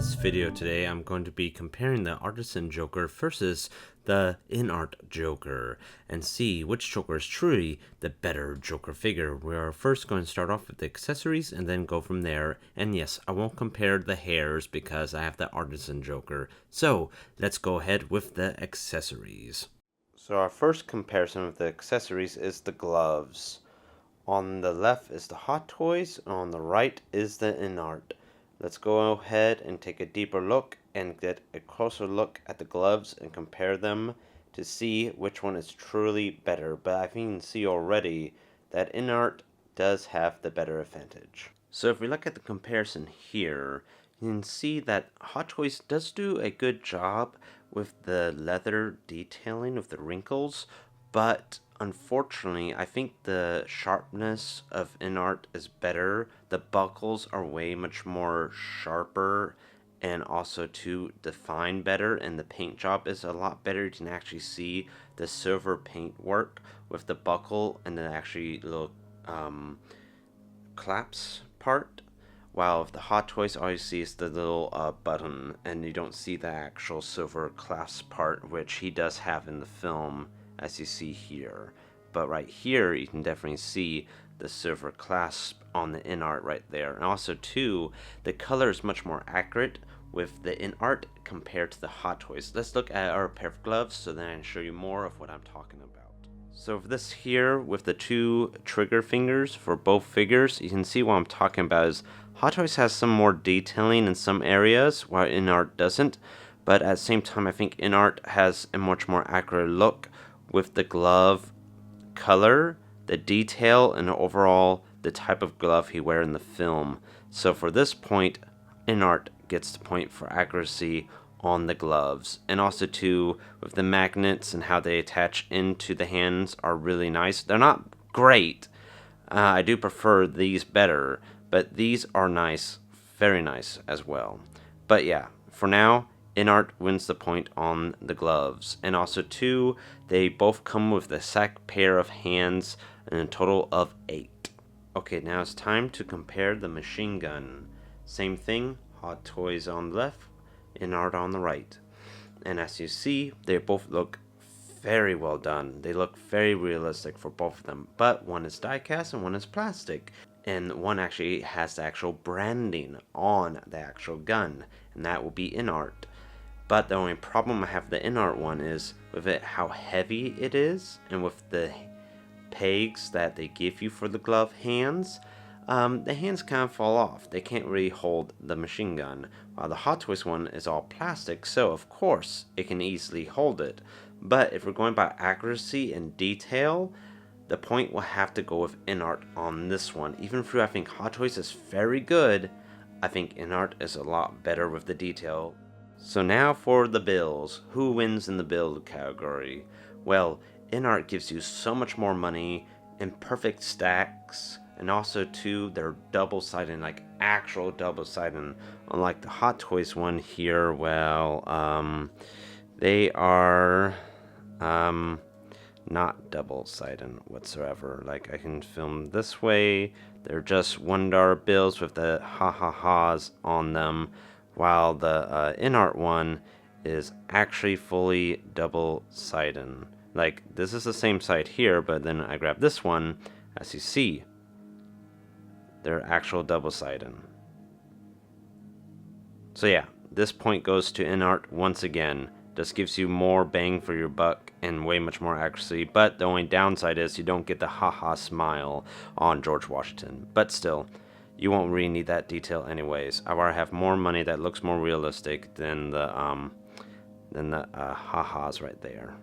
this video today, I'm going to be comparing the Artisan Joker versus the inart Joker and see which Joker is truly the better Joker figure. We're first going to start off with the accessories and then go from there. And yes, I won't compare the hairs because I have the Artisan Joker. So let's go ahead with the accessories. So our first comparison with the accessories is the gloves. On the left is the Hot Toys, and on the right is the inart. Let's go ahead and take a deeper look and get a closer look at the gloves and compare them to see which one is truly better. But I can see already that inart does have the better advantage. So if we look at the comparison here, you can see that Hot Toys does do a good job with the leather detailing of the wrinkles, but unfortunately, I think the sharpness of inart is better. The buckles are way much more sharper and also to define better, and the paint job is a lot better. You can actually see the silver paint work with the buckle and the actually little claps part. While with the Hot Toys, all you see is the little button, and you don't see the actual silver clasp part, which he does have in the film, as you see here. But right here, you can definitely see the silver clasp on the inart right there. And also, too, the color is much more accurate with the inart compared to the Hot Toys. Let's look at our pair of gloves, so then I can show you more of what I'm talking about. So for this here, with the two trigger fingers for both figures, you can see what I'm talking about is Hot Toys has some more detailing in some areas, while inart doesn't. But at the same time, I think inart has a much more accurate look with the glove color, the detail, and overall the type of glove he wears in the film. So for this point, inart gets the point for accuracy on the gloves. And also too, with the magnets and how they attach into the hands are really nice. They're not great. I do prefer these better, but these are nice, very nice as well. But yeah, for now, inart wins the point on the gloves. And also too, they both come with the exact pair of hands and a total of 8. Okay, now it's time to compare the machine gun. Same thing, Hot Toys on the left, inart on the right. And as you see, they both look very well done. They look very realistic for both of them. But one is die-cast and one is plastic. And one actually has the actual branding on the actual gun. And that will be inart. But the only problem I have with the inart one is with it how heavy it is, and with the pegs that they give you for the glove hands, the hands kind of fall off. They can't really hold the machine gun, while the Hot Toys one is all plastic, so of course it can easily hold it. But if we're going by accuracy and detail, the point will have to go with inart on this one. Even though I think Hot Toys is very good, I think inart is a lot better with the detail. So now for the bills. Who wins in the build category? Well, inart gives you so much more money in perfect stacks, and also too, they're double-sided, like actual double-sided. Unlike the Hot Toys one here, well, they are not double-sided whatsoever. Like I can film this way. They're just $1 bills with the ha-ha-ha's on them, while the inart one is actually fully double-sided. Like, this is the same side here, but then I grab this one, as you see, they're actual double-sided. So yeah, this point goes to inart once again. This gives you more bang for your buck and way much more accuracy, but the only downside is you don't get the haha smile on George Washington. But still, you won't really need that detail anyways. I'd rather have more money that looks more realistic than the ha-has right there.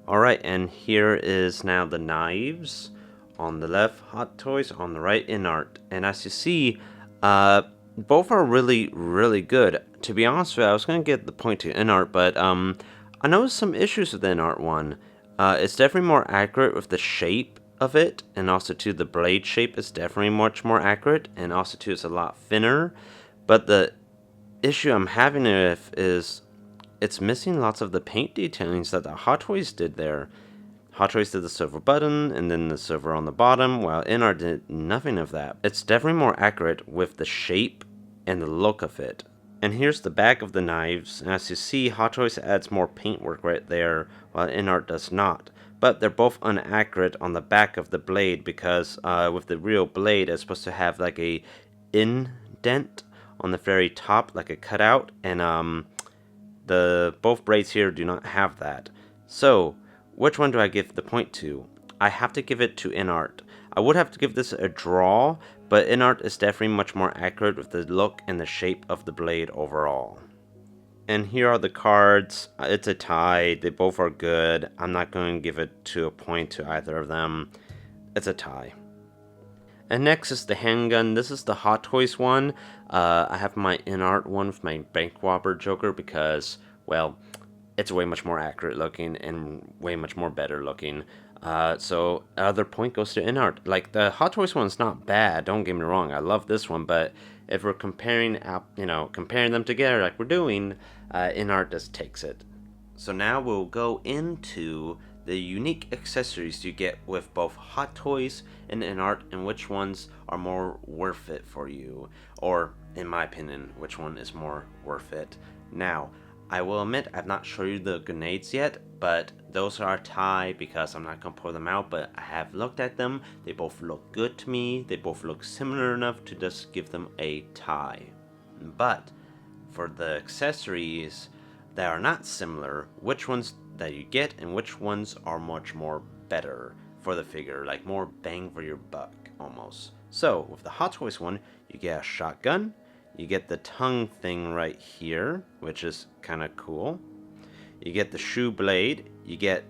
Alright, and here is now the knives. On the left, Hot Toys. On the right, inart. And as you see, both are really, really good. To be honest with you, I was going to get the point to inart, but I noticed some issues with the inart one. It's definitely more accurate with the shape of it, and also too, the blade shape is definitely much more accurate, and also too, it's a lot thinner. But the issue I'm having with is it's missing lots of the paint detailings that the Hot Toys did there. Hot Toys did the silver button and then the silver on the bottom, while inart did nothing of that. It's definitely more accurate with the shape and the look of it. And here's the back of the knives, and as you see, Hot Toys adds more paintwork right there, while inart does not. But they're both inaccurate on the back of the blade, because with the real blade, it's supposed to have like a indent on the very top, like a cutout, and the both blades here do not have that. So, which one do I give the point to? I have to give it to inart. I would have to give this a draw, but inart is definitely much more accurate with the look and the shape of the blade overall. And here are the cards. It's a tie. They both are good. I'm not going to give it to a point to either of them. It's a tie. And next is the handgun. This is the Hot Toys one. I have my inart one with my bank robber Joker because, well, it's way much more accurate looking and way much more better looking. So other point goes to inart. Like the Hot Toys one's not bad. Don't get me wrong. I love this one, but if we're comparing them together like we're doing, inart just takes it. So now we'll go into the unique accessories you get with both Hot Toys and inart, and which ones are more worth it for you, or in my opinion, which one is more worth it. Now, I will admit I've not shown you the grenades yet, but those are a tie because I'm not going to pour them out, but I have looked at them. They both look good to me. They both look similar enough to just give them a tie. But for the accessories that are not similar, which ones that you get and which ones are much more better for the figure, like more bang for your buck almost. So with the Hot Toys one, you get a shotgun. You get the tongue thing right here, which is kind of cool. You get the shoe blade. You get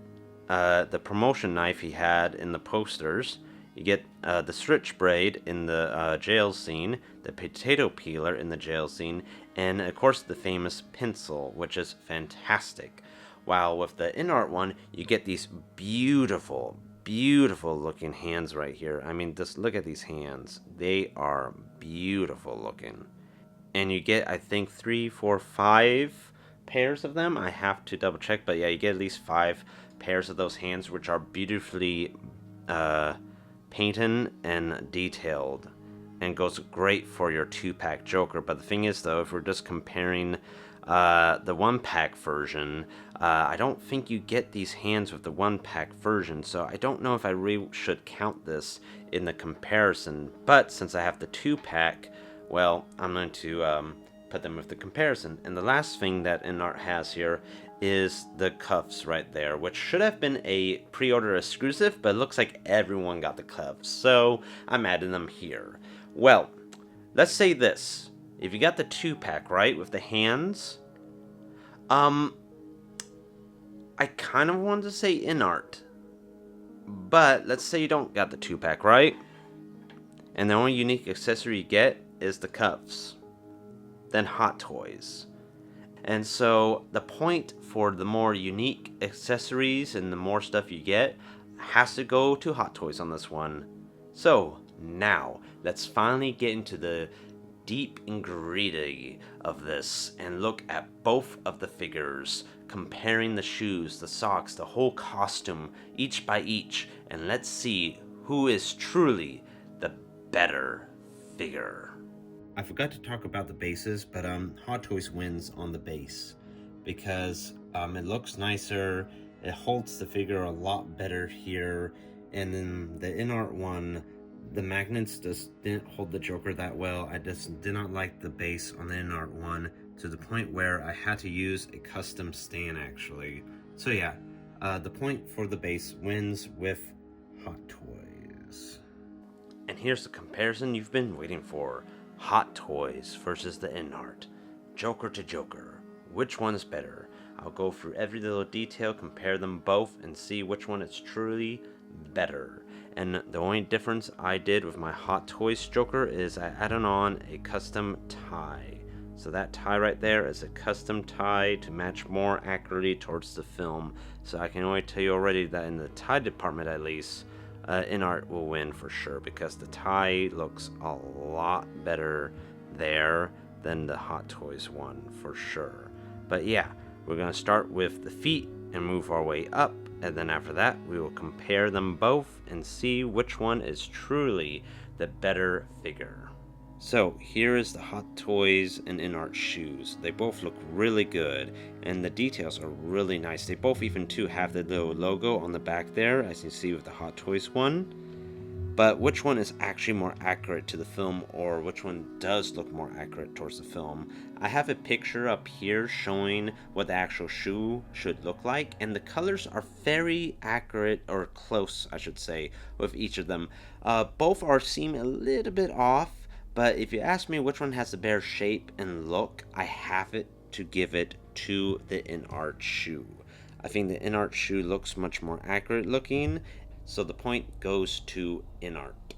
the promotion knife he had in the posters. You get the switchblade in the jail scene, the potato peeler in the jail scene, and of course the famous pencil, which is fantastic. While with the inart one, you get these beautiful, beautiful looking hands right here. I mean, just look at these hands. They are beautiful looking. And you get, I think, 3, 4, 5 pairs of them. I have to double check, but yeah, you get at least 5 pairs of those hands, which are beautifully painted and detailed, and goes great for your 2-pack Joker. But the thing is, though, if we're just comparing the 1-pack version, I don't think you get these hands with the 1-pack version, so I don't know if I really should count this in the comparison. But since I have the 2-pack, well, I'm going to put them with the comparison. And the last thing that inart has here is the cuffs right there, which should have been a pre-order exclusive, but it looks like everyone got the cuffs, so I'm adding them here. Well, let's say this. If you got the 2-pack, right, with the hands, I kind of wanted to say inart, but let's say you don't got the 2-pack, right? And the only unique accessory you get is the cuffs, then Hot Toys. And so the point for the more unique accessories and the more stuff you get has to go to Hot Toys on this one. So now let's finally get into the deep ingredient of this and look at both of the figures, comparing the shoes, the socks, the whole costume, each by each, and let's see who is truly the better figure. I forgot to talk about the bases, but Hot Toys wins on the base because it looks nicer, it holds the figure a lot better here, and then the inart one, the magnets just didn't hold the Joker that well. I just did not like the base on the inart one to the point where I had to use a custom stand actually. So yeah, the point for the base wins with Hot Toys. And here's the comparison you've been waiting for. Hot Toys versus the inart. Joker to Joker. Which one is better? I'll go through every little detail, compare them both, and see which one is truly better. And the only difference I did with my Hot Toys Joker is I added on a custom tie. So that tie right there is a custom tie to match more accurately towards the film. So I can only tell you already that in the tie department at least, inart will win for sure, because the tie looks a lot better there than the Hot Toys one for sure. But yeah, we're going to start with the feet and move our way up, and then after that we will compare them both and see which one is truly the better figure. So here is the Hot Toys and inart shoes. They both look really good, and the details are really nice. They both even too have the little logo on the back there, as you see with the Hot Toys one. But which one is actually more accurate to the film, or which one does look more accurate towards the film? I have a picture up here showing what the actual shoe should look like, and the colors are very accurate, or close I should say, with each of them. Both seem a little bit off, but if you ask me which one has the better shape and look, I have it to give it to the inart shoe. I think the inart shoe looks much more accurate looking, so the point goes to inart.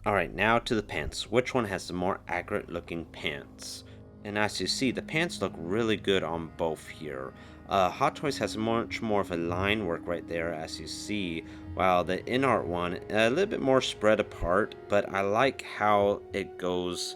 Alright, now to the pants. Which one has the more accurate looking pants? And as you see, the pants look really good on both here. Hot Toys has much more of a line work right there, as you see, while the inart one, a little bit more spread apart, but I like how it goes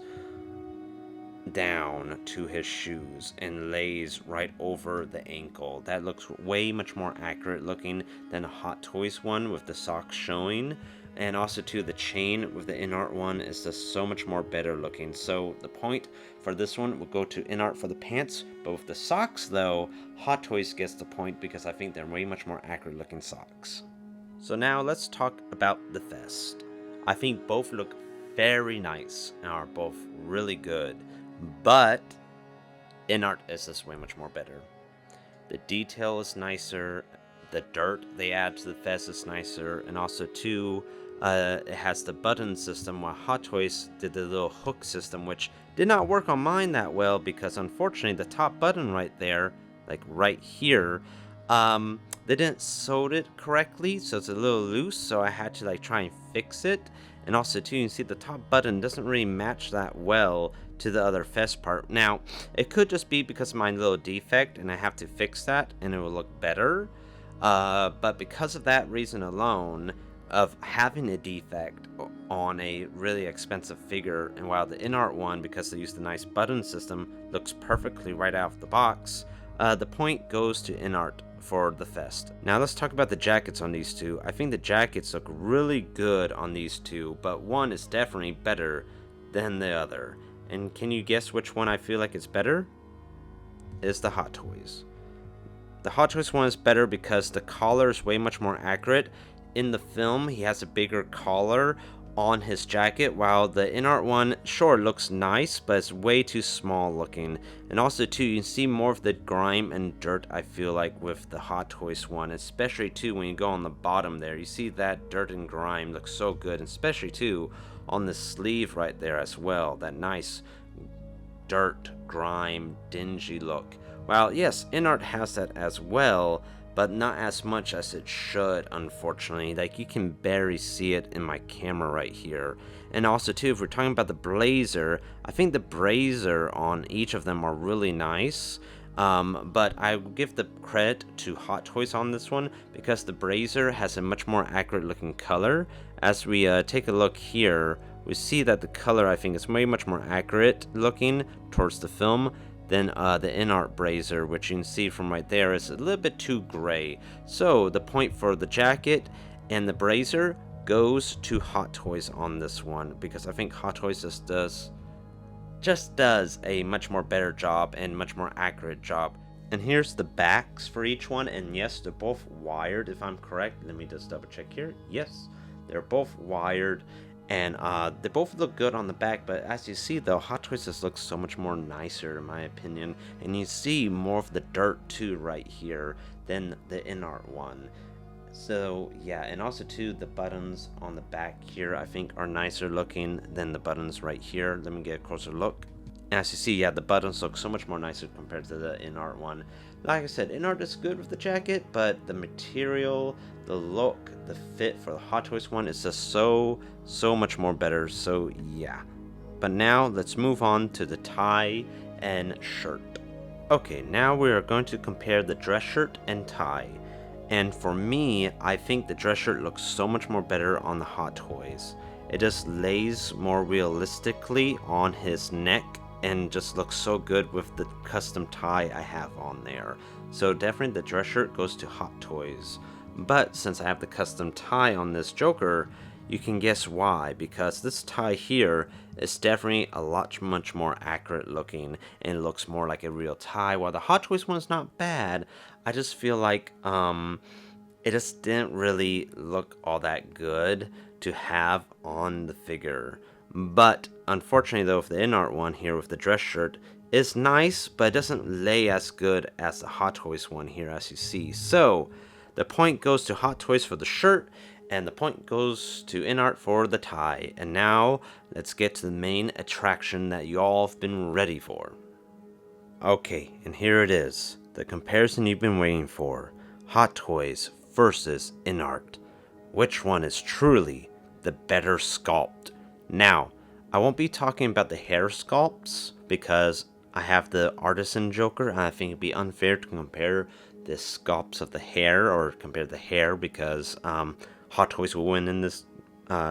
down to his shoes and lays right over the ankle. That looks way much more accurate looking than a Hot Toys one with the socks showing. And also too, the chain with the inart one is just so much more better looking. So the point for this one will go to inart for the pants, but with the socks though, Hot Toys gets the point because I think they're way much more accurate looking socks. So now let's talk about the vest. I think both look very nice and are both really good, but inart is just way much more better. The detail is nicer, the dirt they add to the vest is nicer, and also too, it has the button system, while Hot Toys did the little hook system, which did not work on mine that well because unfortunately the top button right there, like right here, they didn't sew it correctly, so it's a little loose, so I had to like try and fix it. And also too, you can see the top button doesn't really match that well to the other vest part. Now, it could just be because of my little defect and I have to fix that and it will look better. But because of that reason alone, of having a defect on a really expensive figure, and while the inart one, because they use the nice button system, looks perfectly right out of the box, the point goes to inart for the vest. Now let's talk about the jackets on these two. I think the jackets look really good on these two, but one is definitely better than the other. And can you guess which one I feel like is better? It's the Hot Toys. The Hot Toys one is better because the collar is way much more accurate. In the film, he has a bigger collar on his jacket, while the inart one, sure, looks nice, but it's way too small looking. And also too, you can see more of the grime and dirt, I feel like, with the Hot Toys one, especially too when you go on the bottom there. You see that dirt and grime looks so good, and especially too on the sleeve right there as well, that nice dirt, grime, dingy look. While yes, inart has that as well, but not as much as it should, unfortunately. Like, you can barely see it in my camera right here. And also too, if we're talking about the blazer, I think the blazer on each of them are really nice. But I will give the credit to Hot Toys on this one because the blazer has a much more accurate looking color. As we take a look here, we see that the color, I think, is way much more accurate looking towards the film than the inart blazer, which you can see from right there is a little bit too gray. So the point for the jacket and the blazer goes to Hot Toys on this one, because I think Hot Toys just does a much more better job and much more accurate job. And here's the backs for each one, and yes, they're both wired if I'm correct. Let me just double check here. Yes, they're both wired. And they both look good on the back, but as you see though, Hot Toys just looks so much more nicer in my opinion. And you see more of the dirt too right here than the inart one. So yeah, and also too, the buttons on the back here I think are nicer looking than the buttons right here. Let me get a closer look. As you see, yeah, the buttons look so much more nicer compared to the inart one. Like I said, inart is good with the jacket, but the material, the look, the fit for the Hot Toys one is just so much more better. So yeah. But now let's move on to the tie and shirt. Okay, now we are going to compare the dress shirt and tie. And for me, I think the dress shirt looks so much more better on the Hot Toys. It just lays more realistically on his neck and just looks so good with the custom tie I have on there. So definitely the dress shirt goes to Hot Toys. But since I have the custom tie on this Joker, You can guess why, because this tie here is definitely a lot much more accurate looking and looks more like a real tie. While the Hot Toys one is not bad, I just feel like it just didn't really look all that good to have on the figure. But unfortunately though, the inart one here with the dress shirt is nice, but it doesn't lay as good as the Hot Toys one here, as you see. So the point goes to Hot Toys for the shirt, and the point goes to inart for the tie. And now let's get to the main attraction that you all have been ready for. Okay, and here it is, the comparison you've been waiting for. Hot Toys versus inart. Which one is truly the better sculpt? Now, I won't be talking about the hair sculpts because I have the artisan Joker, and I think it'd be unfair to compare the sculpts of the hair, or compare the hair, because Hot Toys will win in this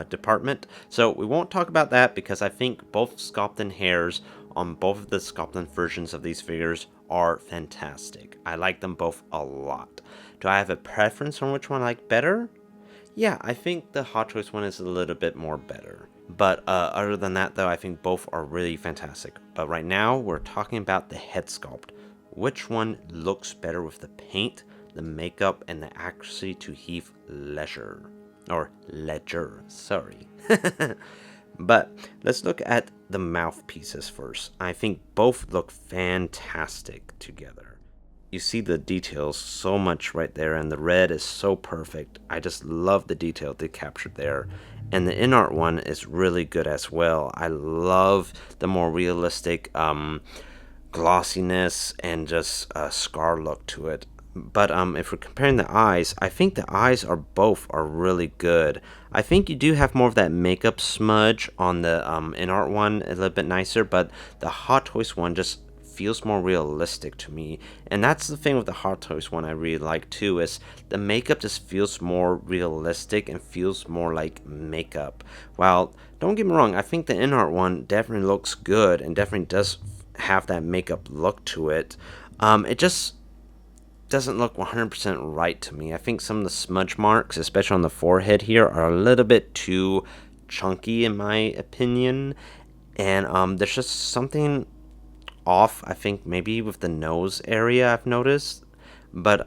department. So we won't talk about that because I think both sculpted hairs on both of the sculpted versions of these figures are fantastic. I like them both a lot. Do I have a preference on which one I like better? Yeah, I think the Hot Toys one is a little bit more better. But other than that, though, I think both are really fantastic. But right now, we're talking about the head sculpt. Which one looks better with the paint, the makeup, and the accuracy to Heath Ledger? Or Ledger, sorry. But let's look at the mouthpieces first. I think both look fantastic together. You see the details so much right there, and the red is so perfect. I just love the detail they captured there. And the inart one is really good as well. I love the more realistic glossiness and just a scar look to it. But if we're comparing the eyes, I think the eyes are really good. I think you do have more of that makeup smudge on the inart one, a little bit nicer, but the Hot Toys one just feels more realistic to me. And that's the thing with the Hot Toys one I really like too, is the makeup just feels more realistic and feels more like makeup. While, don't get me wrong, I think the inart one definitely looks good and definitely does have that makeup look to it. It just doesn't look 100% right to me. I think some of the smudge marks, especially on the forehead here, are a little bit too chunky in my opinion. And there's just something off, I think, maybe with the nose area I've noticed. But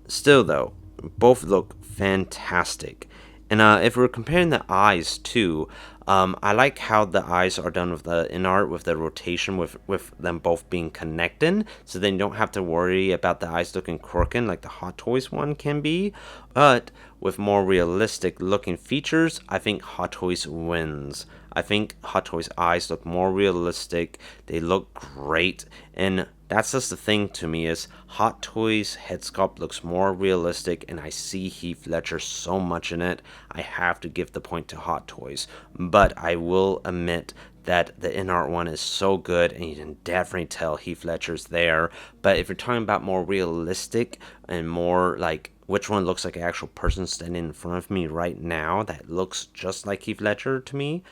still though, both look fantastic. And if we're comparing the eyes too, I like how the eyes are done with the inart, with the rotation, with them both being connected, so then you don't have to worry about the eyes looking crooked like the Hot Toys one can be. But with more realistic looking features, I think Hot Toys wins. I think Hot Toys eyes look more realistic, they look great, and that's just the thing to me, is Hot Toys head sculpt looks more realistic, and I see Heath Ledger so much in it. I have to give the point to Hot Toys. But I will admit that the inart one is so good, and you can definitely tell Heath Ledger's there. But if you're talking about more realistic and more like which one looks like an actual person standing in front of me right now that looks just like Heath Ledger to me,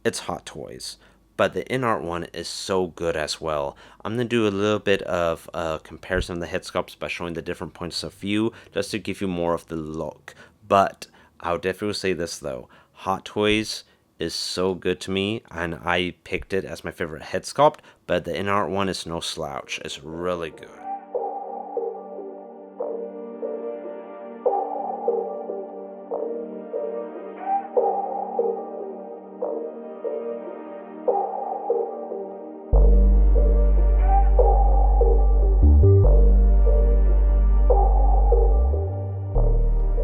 it's Hot Toys. But the inart one is so good as well. I'm going to do a little bit of a comparison of the head sculpts by showing the different points of view, just to give you more of the look. But I'll definitely say this though, Hot Toys is so good to me, and I picked it as my favorite head sculpt, but the inart one is no slouch. It's really good.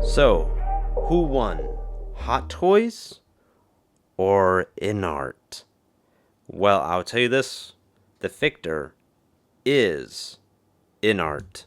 So, who won? Hot Toys or inart? Well, I'll tell you this, the victor is inart.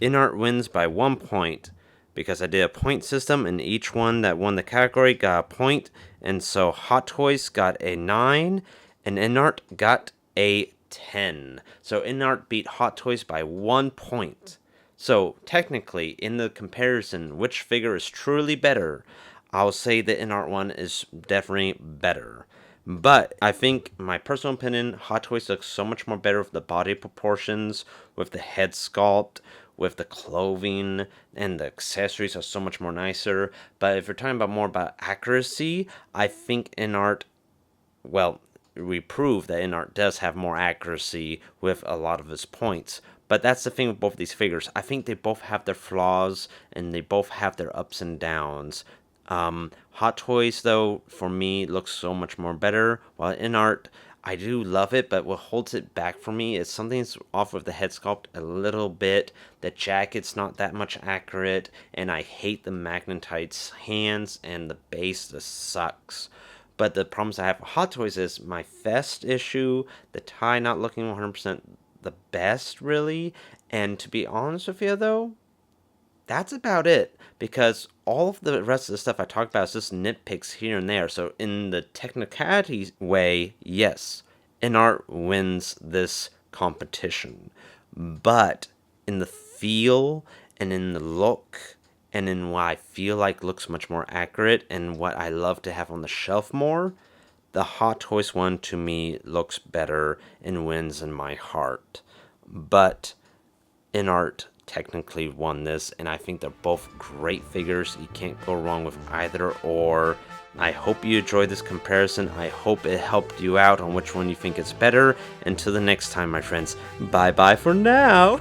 Inart wins by 1 point because I did a point system, and each one that won the category got a point, and so Hot Toys got a 9 and inart got a 10. So inart beat Hot Toys by 1 point. So technically, in the comparison, which figure is truly better, I'll say the inart one is definitely better. But I think, my personal opinion, Hot Toys looks so much more better with the body proportions, with the head sculpt, with the clothing and the accessories are so much more nicer. But if you're talking about more about accuracy, I think inart, well, we prove that inart does have more accuracy with a lot of its points. But that's the thing with both of these figures. I think they both have their flaws and they both have their ups and downs. Hot Toys, though, for me, looks so much more better, while inart, I do love it, but what holds it back for me is something's off with the head sculpt a little bit. The jacket's not that much accurate, and I hate the magnetite's hands, and the base just sucks. But the problems I have with Hot Toys is my vest issue, the tie not looking 100% the best, really. And to be honest with you, though, that's about it, because all of the rest of the stuff I talked about is just nitpicks here and there. So in the technicality way, yes, inart wins this competition. But in the feel and in the look and in what I feel like looks much more accurate and what I love to have on the shelf more, the Hot Toys one to me looks better and wins in my heart. But inart technically won this, and I think they're both great figures. You can't go wrong with either or. I hope you enjoyed this comparison. I hope it helped you out on which one you think is better. Until the next time, my friends, bye bye for now.